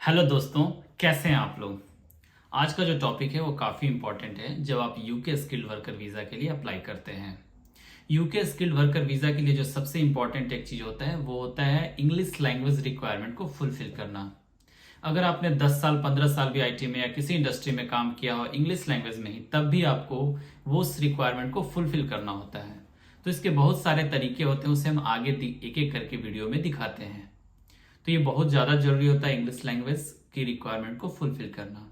Hello दोस्तों, कैसे हैं आप लोग। आज का जो टॉपिक है वो काफ़ी इंपॉर्टेंट है जब आप यूके स्किल्ड वर्कर वीज़ा के लिए अप्लाई करते हैं। यूके स्किल्ड वर्कर वीज़ा के लिए जो सबसे इंपॉर्टेंट एक चीज़ होता है वो होता है इंग्लिश लैंग्वेज रिक्वायरमेंट को फुलफिल करना। अगर आपने 10 साल 15 साल भी आईटी में या किसी इंडस्ट्री में काम किया हो इंग्लिश लैंग्वेज में ही, तब भी आपको वो उस रिक्वायरमेंट को फुलफिल करना होता है। तो इसके बहुत सारे तरीके होते हैं, उसे हम आगे एक एक करके वीडियो में दिखाते हैं। तो ये बहुत ज़्यादा जरूरी होता है इंग्लिश लैंग्वेज की रिक्वायरमेंट को फुलफिल करना।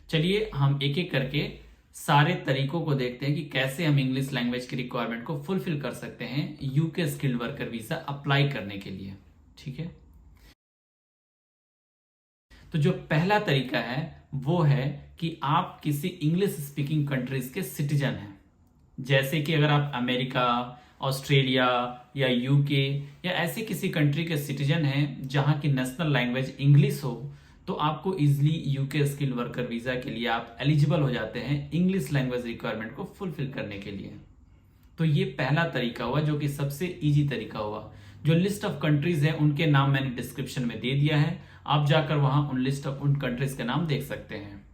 चलिए हम एक एक करके सारे तरीकों को देखते हैं कि कैसे हम इंग्लिश लैंग्वेज की रिक्वायरमेंट को फुलफिल कर सकते हैं UK skilled worker visa apply करने के लिए। ठीक है, तो जो पहला तरीका है वो है कि आप किसी इंग्लिश स्पीकिंग कंट्रीज के सिटीजन हैं। जैसे कि अगर आप अमेरिका, ऑस्ट्रेलिया या यूके या ऐसे किसी कंट्री के सिटीजन हैं जहां की नेशनल लैंग्वेज इंग्लिश हो, तो आपको easily UK skill worker visa के लिए आप एलिजिबल हो जाते हैं इंग्लिश लैंग्वेज रिक्वायरमेंट को फुलफिल करने के लिए। तो ये पहला तरीका हुआ जो कि सबसे इजी तरीका हुआ। जो लिस्ट ऑफ कंट्रीज है उनके नाम मैंने डिस्क्रिप्शन में दे दिया है, आप जाकर वहां उन लिस्ट ऑफ उन कंट्रीज के नाम देख सकते हैं।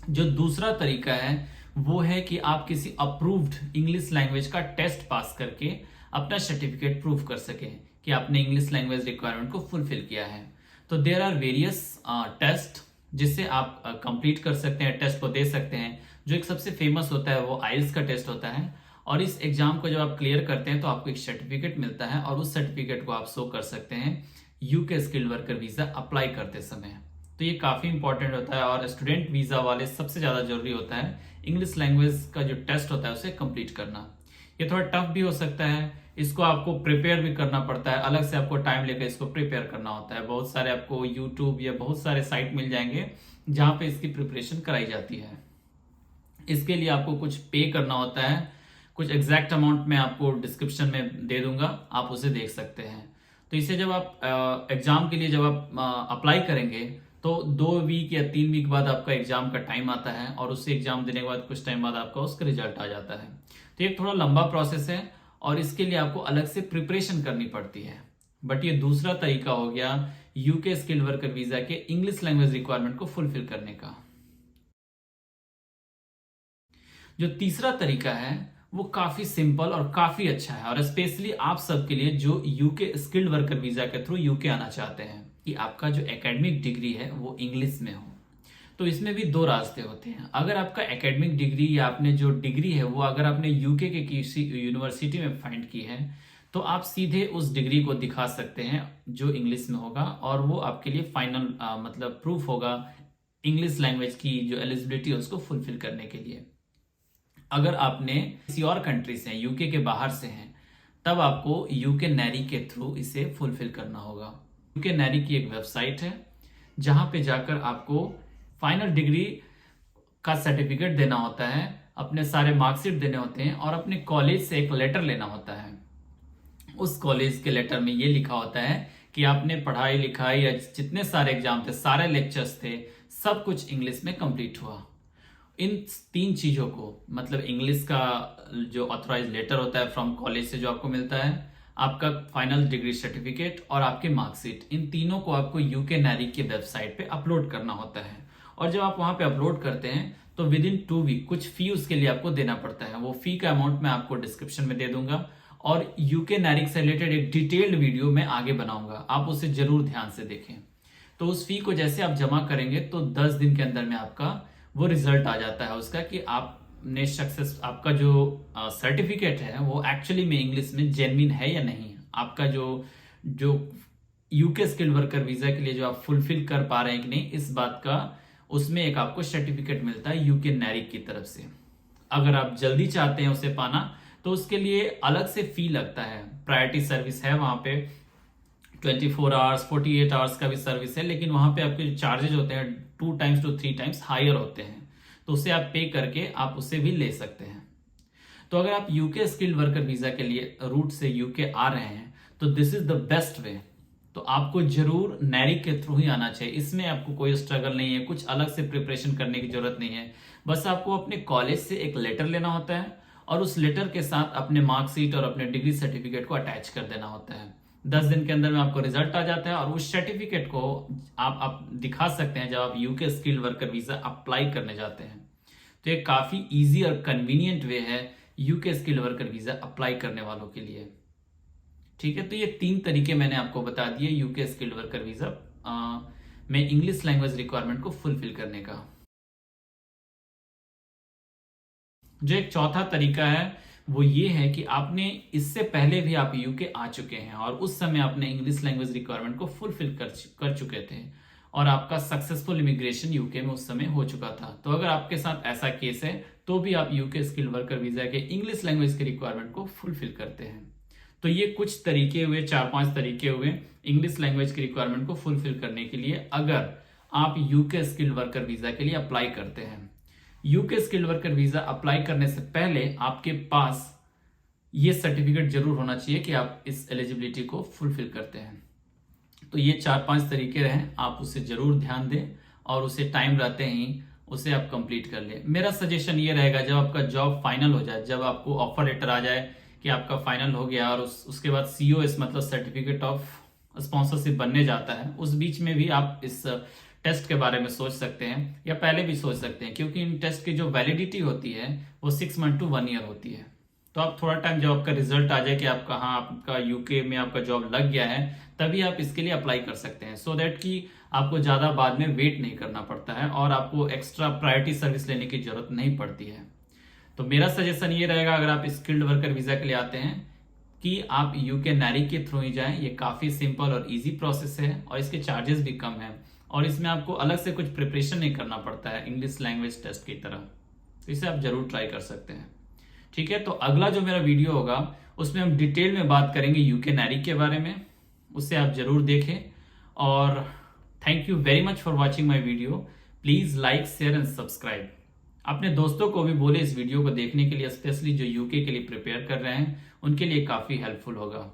जो दूसरा तरीका है वो है कि आप किसी अप्रूव्ड इंग्लिश लैंग्वेज का टेस्ट पास करके अपना सर्टिफिकेट प्रूव कर सकें कि आपने इंग्लिश लैंग्वेज रिक्वायरमेंट को फुलफिल किया है। तो देयर आर वेरियस टेस्ट जिससे आप कंप्लीट कर सकते हैं, टेस्ट को दे सकते हैं। जो एक सबसे फेमस होता है वो आइल्स का टेस्ट होता है, और इस एग्जाम को जब आप क्लियर करते हैं तो आपको एक सर्टिफिकेट मिलता है, और उस सर्टिफिकेट को आप शो कर सकते हैं UK skilled worker visa apply करते समय। तो ये काफी इंपॉर्टेंट होता है, और स्टूडेंट वीजा वाले सबसे ज्यादा जरूरी होता है इंग्लिश लैंग्वेज का जो टेस्ट होता है उसे कंप्लीट करना। ये थोड़ा टफ भी हो सकता है, इसको आपको प्रिपेयर भी करना पड़ता है, अलग से आपको टाइम लेकर इसको प्रिपेयर करना होता है। बहुत सारे आपको यूट्यूब या बहुत सारे साइट मिल जाएंगे जहां पे इसकी प्रिपरेशन कराई जाती है। इसके लिए आपको कुछ पे करना होता है, कुछ एग्जैक्ट अमाउंट मैं आपको डिस्क्रिप्शन में दे दूंगा, आप उसे देख सकते हैं। तो इसे जब आप एग्जाम के लिए जब आप अप्लाई करेंगे तो 2 वीक या 3 वीक बाद आपका एग्जाम का टाइम आता है, और उससे एग्जाम देने के बाद कुछ टाइम बाद आपका उसका रिजल्ट आ जाता है। तो ये थोड़ा लंबा प्रोसेस है, और इसके लिए आपको अलग से प्रिपरेशन करनी पड़ती है। बट ये दूसरा तरीका हो गया यूके स्किल्ड वर्कर वीजा के इंग्लिश लैंग्वेज रिक्वायरमेंट को फुलफिल करने का। जो तीसरा तरीका है वो काफी सिंपल और काफी अच्छा है, और स्पेशली आप सबके लिए जो यूके स्किल्ड वर्कर वीजा के थ्रू यूके आना चाहते हैं कि आपका जो एकेडमिक डिग्री है वो इंग्लिश में हो। तो इसमें भी दो रास्ते होते हैं। अगर आपका एकेडमिक डिग्री या आपने जो डिग्री है वो अगर आपने यूके के किसी यूनिवर्सिटी में फाइंड की है, तो आप सीधे उस डिग्री को दिखा सकते हैं जो इंग्लिश में होगा, और वो आपके लिए फाइनल मतलब प्रूफ होगा इंग्लिश लैंग्वेज की जो एलिजिबिलिटी है उसको फुलफिल करने के लिए। अगर आपने किसी और कंट्री से यूके के बाहर से हैं, तब आपको यूके नैरी के थ्रू इसे फुलफिल करना होगा। यूके नैरी की एक वेबसाइट है जहां पे जाकर आपको फाइनल डिग्री का सर्टिफिकेट देना होता है, अपने सारे मार्कशीट देने होते हैं, और अपने कॉलेज से एक लेटर लेना होता है। उस कॉलेज के लेटर में ये लिखा होता है कि आपने पढ़ाई लिखाई या जितने सारे एग्जाम थे, सारे लेक्चर्स थे, सब कुछ इंग्लिश में कंप्लीट हुआ। इन 3 चीजों को, मतलब इंग्लिश का जो ऑथराइज लेटर होता है फ्रॉम कॉलेज से जो आपको मिलता है, आपका फाइनल डिग्री सर्टिफिकेट और आपके मार्कशीट, इन तीनों को आपको यूके नैरी की वेबसाइट पे अपलोड करना होता है। और जब आप वहां पे अपलोड करते हैं तो विद इन 2 वीक कुछ फी उसके लिए आपको देना पड़ता है। वो फी का अमाउंट मैं आपको डिस्क्रिप्शन में दे दूंगा, और यूके नैरिक से रिलेटेड एक डिटेल्ड वीडियो मैं आगे बनाऊंगा, आप उसे जरूर ध्यान से देखें। तो उस फी को जैसे आप जमा करेंगे तो 10 दिन के अंदर में आपका वो रिजल्ट आ जाता है उसका कि आपने सक्सेस, आपका जो सर्टिफिकेट है वो एक्चुअली में इंग्लिश में जेन्युइन है या नहीं। आपका जो जो यूके स्किल्ड वर्कर वीजा के लिए जो आप फुलफिल कर पा रहे हैं कि नहीं, इस बात का उसमें एक आपको सर्टिफिकेट मिलता है यूके नैरिक की तरफ से। अगर आप जल्दी चाहते हैं उसे पाना तो उसके लिए अलग से फी लगता है। प्रायोरिटी सर्विस है वहां पे, 24 आवर्स 48 आवर्स का भी सर्विस है, लेकिन वहां पे आपके जो चार्जेज होते हैं 2 टाइम्स to 3 टाइम्स हायर होते हैं, तो उसे आप पे करके आप उसे भी ले सकते हैं। तो अगर आप यूके स्किल्ड वर्कर वीजा के लिए रूट से यूके आ रहे हैं तो this is the best way. तो आपको जरूर नैरिक के थ्रू ही आना चाहिए, इसमें आपको कोई स्ट्रगल नहीं है, कुछ अलग से प्रिपरेशन करने की जरूरत नहीं है। बस आपको अपने कॉलेज से एक लेटर लेना होता है, और उस लेटर के साथ अपने मार्कशीट और अपने डिग्री सर्टिफिकेट को अटैच कर देना होता है। 10 दिन के अंदर में आपको रिजल्ट आ जाता है और उस सर्टिफिकेट को आप दिखा सकते हैं जब आप UK skilled worker visa apply करने जाते हैं। तो ये काफी इजी और कन्वीनियंट वे है UK skilled worker visa apply करने वालों के लिए। ठीक है, तो ये 3 तरीके मैंने आपको बता दिए यूके स्किल्ड वर्कर वीजा में इंग्लिश लैंग्वेज रिक्वायरमेंट को फुलफिल करने का। जो एक चौथा तरीका है वो ये है कि आपने इससे पहले भी आप यूके आ चुके हैं और उस समय आपने इंग्लिश लैंग्वेज रिक्वायरमेंट को फुलफिल कर चुके थे और आपका सक्सेसफुल इमिग्रेशन यूके में उस समय हो चुका था। तो अगर आपके साथ ऐसा केस है तो भी आप यूके स्किल्ड वर्कर वीजा के इंग्लिश लैंग्वेज के रिक्वायरमेंट को फुलफिल करते हैं। तो ये कुछ तरीके हुए, 4-5 तरीके हुए इंग्लिश लैंग्वेज की रिक्वायरमेंट को फुलफिल करने के लिए अगर आप यूके स्किल्ड वर्कर वीजा के लिए अप्लाई करते हैं। UK skilled worker visa apply करने से पहले आपके पास ये सर्टिफिकेट जरूर होना चाहिए कि आप इस एलिजिबिलिटी को फुलफिल करते हैं। तो ये 4-5 तरीके रहे, आप उसे जरूर ध्यान दें और उसे टाइम रहते ही उसे आप कंप्लीट कर लें। मेरा सजेशन ये रहेगा जब आपका जॉब फाइनल हो जाए, जब आपको ऑफर लेटर आ जाए कि आपका फाइनल हो गया और उसके बाद COS मतलब सर्टिफिकेट ऑफ स्पॉन्सरशिप बनने जाता है, उस बीच में भी आप इस टेस्ट के बारे में सोच सकते हैं या पहले भी सोच सकते हैं, क्योंकि इन टेस्ट की जो वैलिडिटी होती है वो 6 मंथ to 1 ईयर होती है। तो आप थोड़ा टाइम जब आपका रिजल्ट आ जाए कि आपका आपका यूके में आपका जॉब लग गया है, तभी आप इसके लिए अप्लाई कर सकते हैं, सो दैट कि आपको ज्यादा बाद में वेट नहीं करना पड़ता है और आपको एक्स्ट्रा प्रायोरिटी सर्विस लेने की जरूरत नहीं पड़ती है। तो मेरा सजेशन ये रहेगा अगर आप स्किल्ड वर्कर वीजा के लिए आते हैं कि आप यूके नैरी के थ्रू ही जाएं। ये काफी सिंपल और इजी प्रोसेस है और इसके चार्जेस भी कम है और इसमें आपको अलग से कुछ प्रिपरेशन नहीं करना पड़ता है इंग्लिश लैंग्वेज टेस्ट की तरह। तो इसे आप जरूर ट्राई कर सकते हैं। ठीक है, तो अगला जो मेरा वीडियो होगा उसमें हम डिटेल में बात करेंगे यूके नैरी के बारे में, उसे आप जरूर देखें। और thank you very much for watching my video. Please like, share and subscribe. अपने दोस्तों को भी बोले इस वीडियो को देखने के लिए, स्पेशली जो यूके के लिए प्रिपेयर कर रहे हैं उनके लिए काफी हेल्पफुल होगा।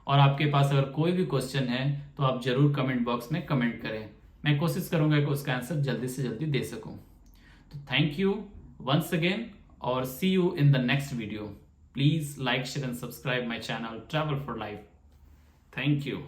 और आपके पास अगर कोई भी क्वेश्चन है तो आप जरूर कमेंट बॉक्स में कमेंट करें, मैं कोशिश करूंगा कि उसका आंसर जल्दी से जल्दी दे सकूं। तो थैंक यू वंस अगेन और see you in the next video. Please like, share and subscribe my channel travel for life. Thank you.